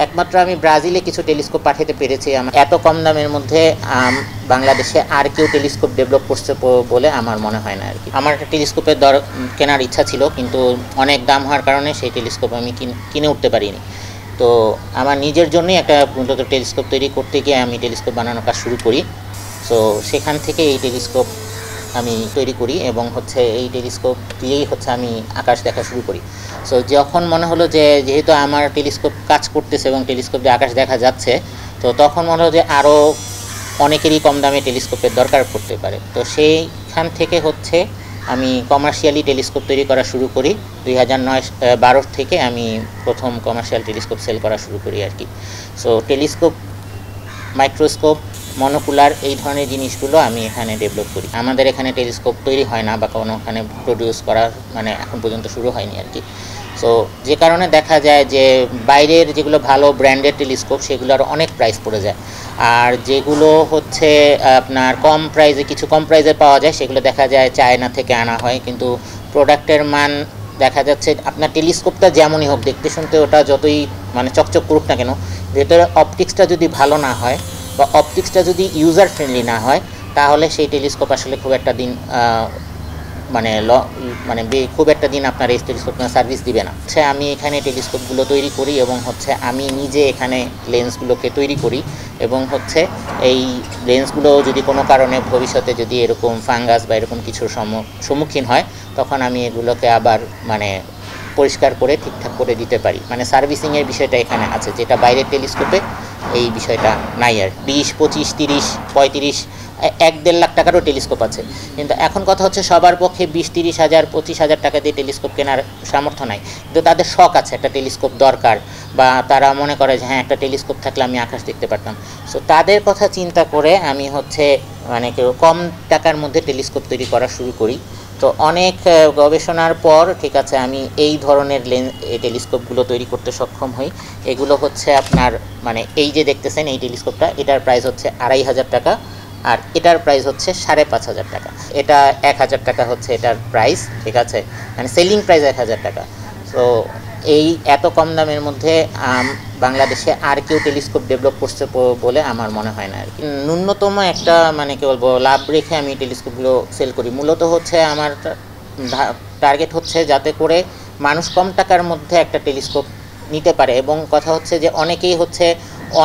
একমাত্র আমি ব্রাজিলে কিছু টেলিস্কোপ পাঠাতে পেরেছি। এত কম দামের মধ্যে বাংলাদেশে আর কেউ টেলিস্কোপ ডেভেলপ করছে বলে আমার মনে হয় না আর কি। আমার একটা টেলিস্কোপের কেনার ইচ্ছা ছিল, কিন্তু অনেক দাম হওয়ার কারণে সেই টেলিস্কোপ আমি কিনে উঠতে পারিনি। তো আমার নিজের জন্যই একটা মূলত টেলিস্কোপ তৈরি করতে গিয়ে আমি টেলিস্কোপ বানানোর কাজ শুরু করি। সো সেখান থেকে এই টেলিস্কোপ আমি তৈরি করি এবং এই টেলিস্কোপ দিয়েই আমি আকাশ দেখা শুরু করি। সো যখন মনে হলো যে যেহেতু আমার টেলিস্কোপ কাজ করতেছে এবং টেলিস্কোপ দিয়ে আকাশ দেখা যাচ্ছে, তো তখন মনে হলো যে আরও অনেকেরই কম দামে টেলিস্কোপের দরকার পড়তে পারে। তো সেইখান থেকে আমি কমার্শিয়ালি টেলিস্কোপ তৈরি করা শুরু করি। 2009-12 থেকে আমি প্রথম কমার্শিয়াল টেলিস্কোপ সেল করা শুরু করি আর কি। সো টেলিস্কোপ, মাইক্রোস্কোপ, মনোকুলার এই ধরনের জিনিসগুলো আমি এখানে ডেভেলপ করি। আমাদের এখানে টেলিস্কোপ তৈরি হয় না বা কোনোখানে প্রডিউস করা এখন পর্যন্ত শুরু হয়নি আর কি। সো যে কারণে দেখা যায় যে বাইরের যেগুলো ভালো ব্র্যান্ডের টেলিস্কোপ সেগুলোর অনেক প্রাইস পড়ে যায়, আর যেগুলো আপনার কিছু কম প্রাইসে পাওয়া যায় সেগুলো দেখা যায় চায়না থেকে আনা হয়, কিন্তু প্রোডাক্টের মান দেখা যাচ্ছে আপনার টেলিস্কোপটা যেমনই হোক, দেখতে শুনতে ওটা যতই চকচক করুক না কেন, ভেতরে অপটিক্সটা যদি ভালো না হয় বা অপটিক্সটা যদি ইউজার ফ্রেন্ডলি না হয়, তাহলে সেই টেলিস্কোপ আসলে খুব একটা দিন খুব একটা দিন আপনার এই টেলিস্কোপ সার্ভিস দিবে না। আমি এখানে টেলিস্কোপগুলো তৈরি করি এবং আমি নিজে এখানে লেন্সগুলোকে তৈরি করি এবং এই লেন্সগুলো যদি কোনো কারণে ভবিষ্যতে যদি এরকম ফাঙ্গাস বা এরকম কিছুর সম্মুখীন হয়, তখন আমি এগুলোকে আবার পরিষ্কার করে ঠিকঠাক করে দিতে পারি। সার্ভিসিংয়ের বিষয়টা এখানে আছে, যেটা বাইরের টেলিস্কোপে এই বিষয়টা নাই। আর 20, 25, 30, 35, 1-1.5 লাখ টাকারও টেলিস্কোপ আছে, কিন্তু এখন কথা সবার পক্ষে 20-30 হাজার 25 হাজার টাকা দিয়ে টেলিস্কোপ কেনার সামর্থ্য নাই, কিন্তু তাদের শখ আছে একটা টেলিস্কোপ দরকার, বা তারা মনে করে যে হ্যাঁ একটা টেলিস্কোপ থাকলে আমি আকাশ দেখতে পারতাম। সো তাদের কথা চিন্তা করে আমি কম টাকার মধ্যে টেলিস্কোপ তৈরি করা শুরু করি। তো অনেক গবেষণার পর আমি এই ধরনের টেলিস্কোপগুলো তৈরি করতে সক্ষম হই। এগুলো আপনার এই যে দেখতেছেন এই টেলিস্কোপটা, এটার প্রাইস 2500 টাকা, আর এটার প্রাইস 5500 টাকা। এটা 1000 টাকা এটার প্রাইস, ঠিক আছে, সেলিং প্রাইস 1000 টাকা। সো এই এত কম দামের মধ্যে বাংলাদেশে আর কেউ টেলিস্কোপ ডেভেলপ করছে বলে আমার মনে হয় না আর কি। ন্যূনতম একটা কি বলবো লাভ রেখে আমি টেলিস্কোপগুলো সেল করি। মূলত আমার টার্গেট যাতে করে মানুষ কম টাকার মধ্যে একটা টেলিস্কোপ নিতে পারে, এবং কথা যে অনেকেই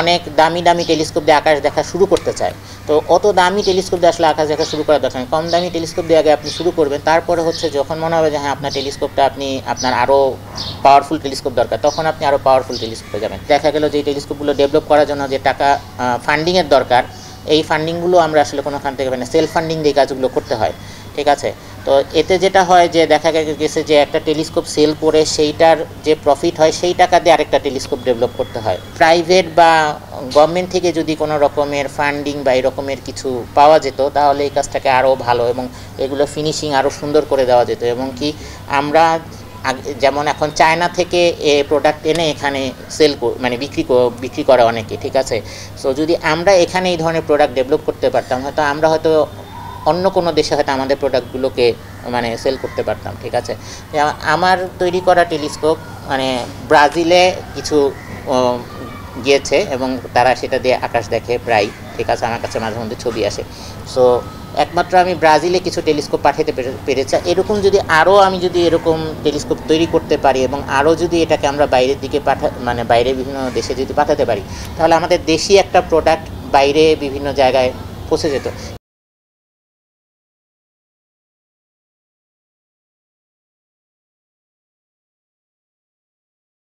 অনেক দামি দামি টেলিস্কোপ দিয়ে আকাশ দেখা শুরু করতে চায়। তো অত দামি টেলিস্কোপ দিয়ে আসলে আকাশ দেখা শুরু করার দরকার নেই, কম দামি টেলিস্কোপ দিয়ে আগে আপনি শুরু করবেন, তারপরে যখন মনে হবে যে হ্যাঁ আপনার টেলিস্কোপটা আপনার আরও পাওয়ারফুল টেলিস্কোপ দরকার, তখন আপনি আরও পাওয়ারফুল টেলিস্কোপে যাবেন। দেখা গেল যে এই টেলিস্কোপগুলো ডেভেলপ করার জন্য যে টাকা ফান্ডিংয়ের দরকার, এই ফান্ডিংগুলো আমরা আসলে কোনোখান থেকে সেলফ ফান্ডিং দিয়ে কাজগুলো করতে হয়, ঠিক আছে। তো এতে যেটা হয় যে দেখা গেছে যে একটা টেলিস্কোপ সেল করে সেইটার যে প্রফিট হয় সেই টাকা দিয়ে আরেকটা টেলিস্কোপ ডেভেলপ করতে হয়। প্রাইভেট বা গভর্নমেন্ট থেকে যদি কোনো রকমের ফান্ডিং বা এরকমের কিছু পাওয়া যেত, তাহলে এই কাজটাকে আরও ভালো এবং এগুলো ফিনিশিং আরও সুন্দর করে দেওয়া যেত। এবং আমরা যেমন এখন চায়না থেকে প্রোডাক্ট এনে এখানে সেল বিক্রি করে অনেকে, ঠিক আছে। সো যদি আমরা এখানে এই ধরনের প্রোডাক্ট ডেভেলপ করতে পারতাম, আমরা হয়তো অন্য কোনো দেশে আমাদের প্রোডাক্টগুলোকে সেল করতে পারতাম, ঠিক আছে। আমার তৈরি করা টেলিস্কোপ ব্রাজিলে কিছু গিয়েছে এবং তারা সেটা দিয়ে আকাশ দেখে প্রায়, ঠিক আছে। আমার কাছে মাঝে মধ্যে ছবি আসে। সো একমাত্র আমি ব্রাজিলে কিছু টেলিস্কোপ পাঠাতে পেরেছি। এরকম আমি যদি এরকম টেলিস্কোপ তৈরি করতে পারি এবং আরও যদি এটাকে আমরা বাইরের দিকে বাইরে বিভিন্ন দেশে যদি পাঠাতে পারি, তাহলে আমাদের দেশি একটা প্রোডাক্ট বাইরে বিভিন্ন জায়গায় পৌঁছে যেত।